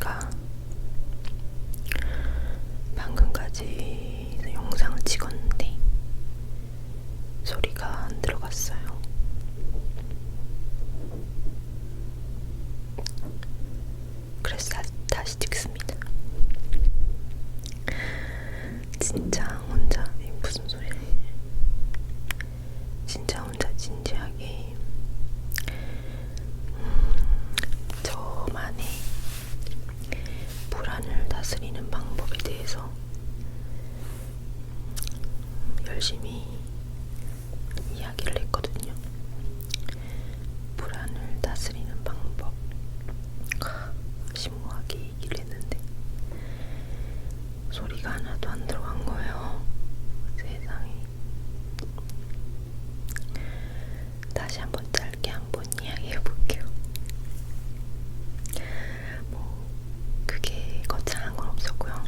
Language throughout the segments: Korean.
제가 방금까지 영상을 찍었는데 소리가 안 들어갔어요. 그래서 다시 찍습니다. 진짜 혼자 무슨 소리야? 진짜 혼자 진지하게 저만의 불안을 다스리는 방법에 대해서 열심히 이야기를 했거든요. 불안을 다스리는 방법. 심오하게 얘기를 했는데 소리가 하나도 안 들어간 거예요. 세상에. 다시 한번 짧게 한번 이야기해 볼게요. 뭐 그게 거창한 건 없었고요.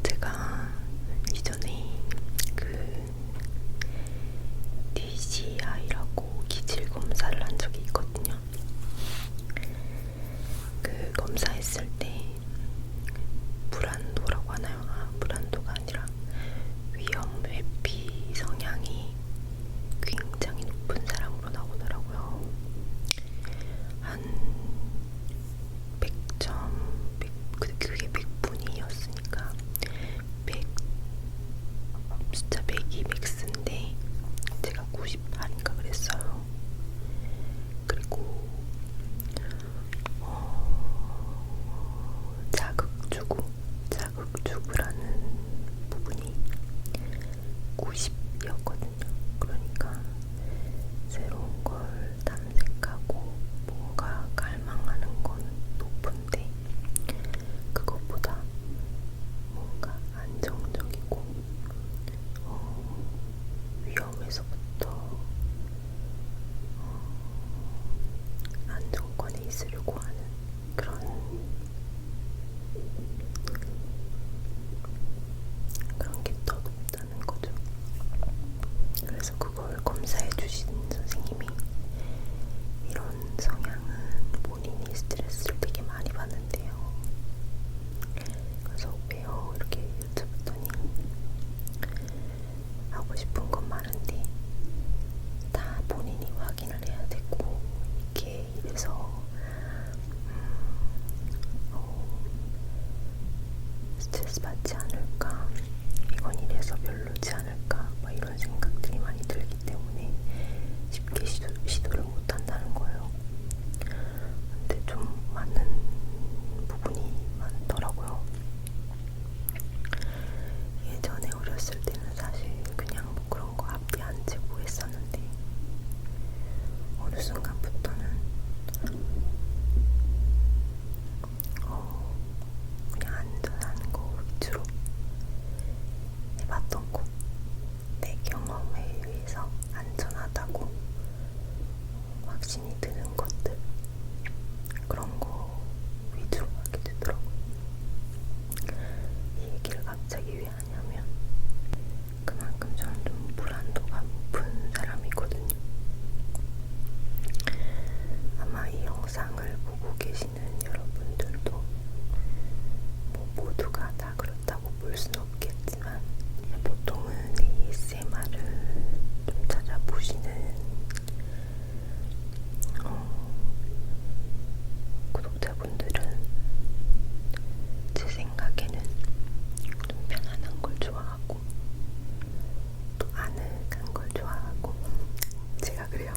제가 이전에 그 DCI라고 기질 검사를 한 적이 있거든요. 그 검사했을 때 불안도라고 하나요? 불안도가 아니라 위험 회피 성향이 굉장히 높은 사람으로 나오더라고요. 한 100점, 그게 100분이었으니까 100, 숫자 100이 맥스인데 제가 98인가 그랬어요. 그리고 자극주구라는 부분이 90이었거든요. 그러니까 새로운 걸 탐색하고 뭔가 갈망하는 건 높은데 그것보다 뭔가 안정적이고 위험에서부터 안정권에 있으려고 하는 그런 게 더 높다는 거죠. 그래서 그걸 검사해 주신 선생님이 이런 성향은 본인이 스트레스를 되게 많이 받는데요. 그래서 왜요? 이렇게 여쭤봤더니 하고 싶은 건 많은데 다 본인이 확인을 해야 되고 이게 이래서 스트레스 받지 않을까, 이건 이래서 별로지 않을까, 막 이런 생각들이 많이 들기 때문에 쉽게 시도를 못 한다는 거예요. 근데 좀 맞는 부분이 많더라고요. 예전에 어렸을 때는 사실 그냥 뭐 그런 거 앞뒤 안 재고 했었는데 어느 순간부터는 그냥 안전한 거 위주로 해봤던 거, 내 경험에 의해서 안전하다고 확신이 드는 것들, 그런 거 위주로 하게 되더라고요. 이 얘기를 갑자기 왜 하냐면 그만큼 저는 좀 불안도가 높은 사람이거든요. 아마 이 영상을 보고 계시는 여러분들도 뭐 모두가 다 그렇다고 볼 수는 없겠지만 보통은 ASMR을 좀 찾아보시는 구독자분들은 제 생각에는 좀 편안한 걸 좋아하고 또 아늑한 걸 좋아하고 제가 그래요.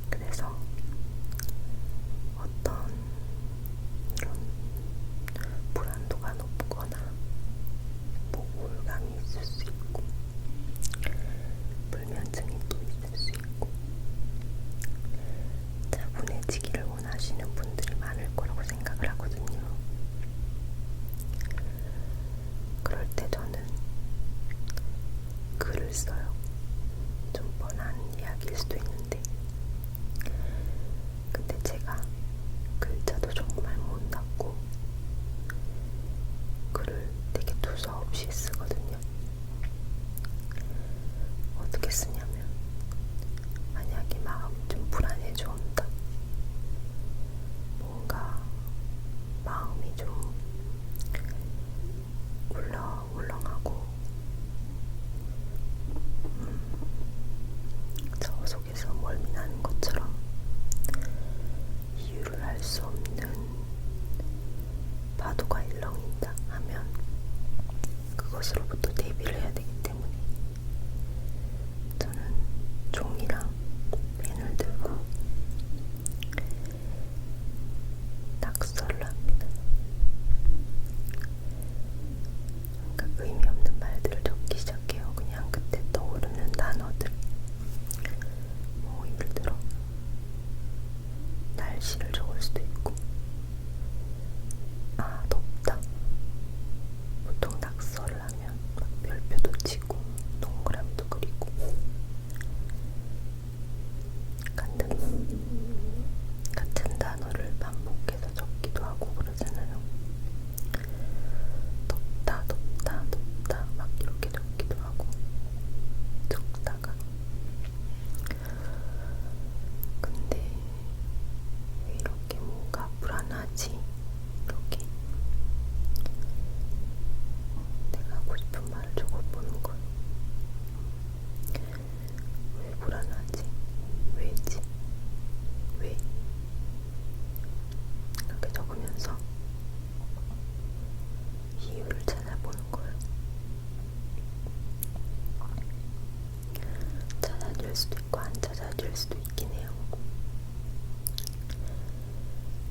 그래서 날씨를 적을 수도 있고, 아 덥다. 보통 낙서를 하면 막 별표도 치고 동그라미도 그리고 같은 단어를 반복해서 적기도 하고 그러잖아요. 덥다 덥다 덥다 막 이렇게 적기도 하고 적다가. 근데 왜 이렇게 뭔가 불안하지? 이렇게 내가 하고 싶은 말을 적어보는 거예요. 왜 불안하지? 왜지? 왜? 이렇게 적으면서 이유를 찾아보는 거예요. 찾아질 수도 있고 안 찾아질 수도 있긴 해요.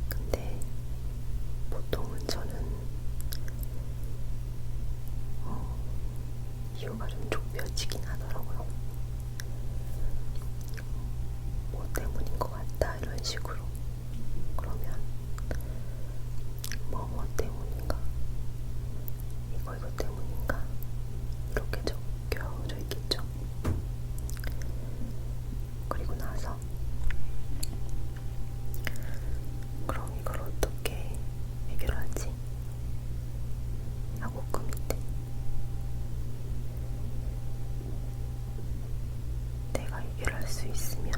근데 보통은 저는 이유가 좀 좁혀지긴 하더라고요. 뭐 때문인 것 같다 이런 식으로. 그러면 뭐 때문인가? 이거 때문인가? 이렇게 적혀져 있겠죠. 그리고 나서 그럼 이걸 어떻게 해결하지? 하고 그 밑에 내가 해결할 수 있으면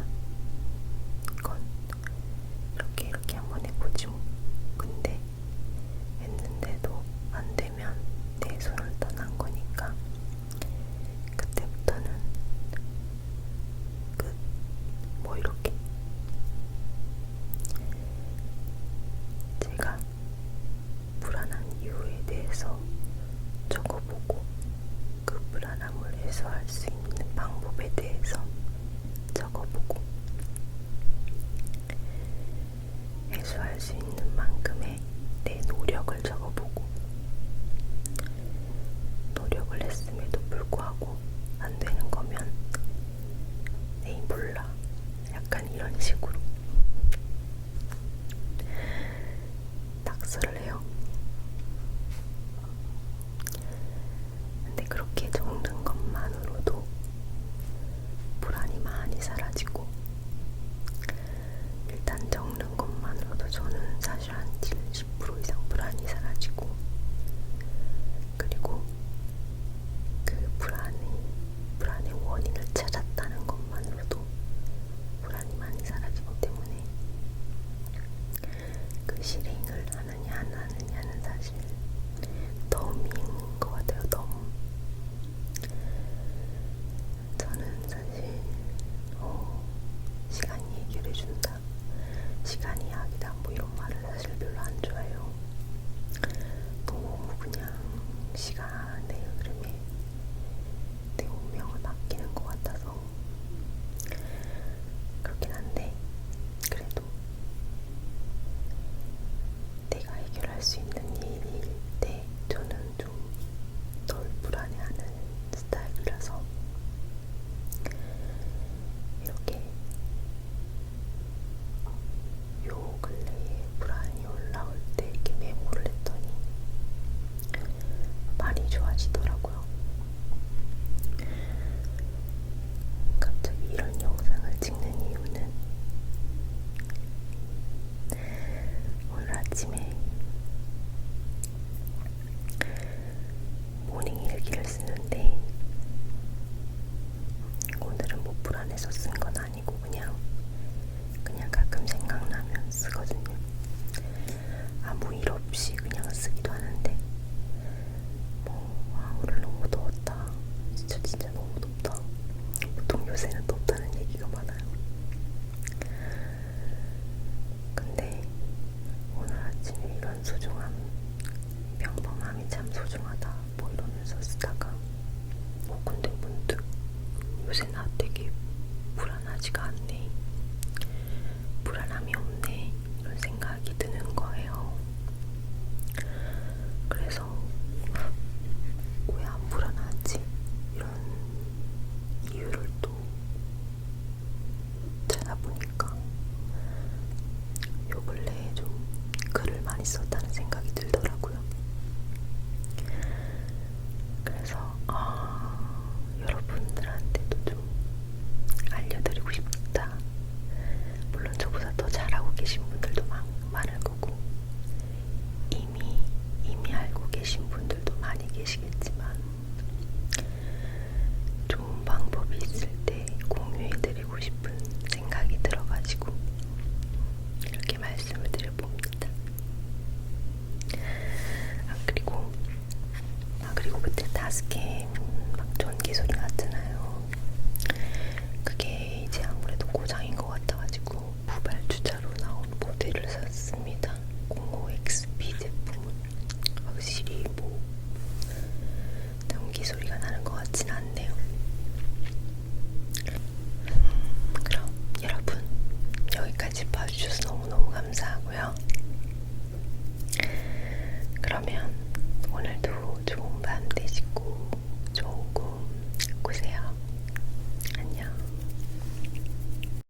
이건 이렇게 한번 해보지 뭐. 근데 했는데도 안 되면 내 손을 떠난 거니까 그때부터는 끝. 뭐 이렇게 제가 불안한 이유에 대해서 적어보고 그 불안함을 해소할 수 있는 방법에 대해서 적어보고 해소할 수 있는 만큼의 내 노력을 적어보고 노력을 했음에도 불구하고 안 되는 거면 에이 몰라 약간 이런 식으로 낙서를 해요. 근데 그렇게 적는 것만으로도 불안이 많이 사라지고, 일단 적는 것만으로도 저는 사실 한 70% 이상 불안이 사라지고, 그리고 그 불안의 원인을 찾았다는 것만으로도 불안이 많이 사라지기 때문에 그 실행을 하느냐 안 하느냐는 사실 덤인 것 같아요. 덤. 저는 사실 시간이 해결해준다, 시간이 약이다 뭐 이런 말을 사실 별로 안 좋아해요. 너무 그냥 시간의 흐름에 내 운명을 맡기는 것 같아서 그렇긴 한데, 그래도 내가 해결할 수 있는 일일 때 저는 좀 덜 불안해하는 스타일이라서 이렇게 요 근래에 불안이 올라올 때 이렇게 메모를 했더니 많이 좋아지더라고요. 갑자기 이런 영상을 찍는 이유는 오늘 아침에 모닝 일기를 쓰는데, 오늘은 뭐 불안해서 쓴 건 아니고 그냥 가끔 생각나면 쓰거든요. 아무 일 없이 그냥 쓰기도 하는데 오늘 너무 더웠다, 진짜 너무 덥다. 보통 요새는 덥다는 얘기가 많아요. 근데 오늘 아침에 이런 소중함, 평범함이 참 소중하다 뭐 이러면서 쓰다가 근데 문득 요새 나 되게 불안하지가 않네, 불안함이 없네 이런 생각이 드는 거예요. 그래서 왜 안 불안하지? 이런 이유를 또 찾아보니까 있었다는 생각이 들더라고요. 그래서 여러분들한테도 좀 알려드리고 싶다. 물론 저보다 더 잘하고 계신 분들도 많을 거고 이미 알고 계신 분들도 많이 계시겠지만 좋은 방법이 있을 때 공유해드리고 싶은 생각이 들어가지고 이렇게 말씀을 드려봅니다. 그리고 그때 다스캠 막 전기 소리 났잖아요. 그게 이제 아무래도 고장인 것 같아가지고 부발주차로 나온 모델을 샀습니다. 05XB 제품은 확실히 전기 소리가 나는 것 같진 않네요. 그럼 여러분 여기까지 봐주셔서 너무너무 감사하고요. 그러면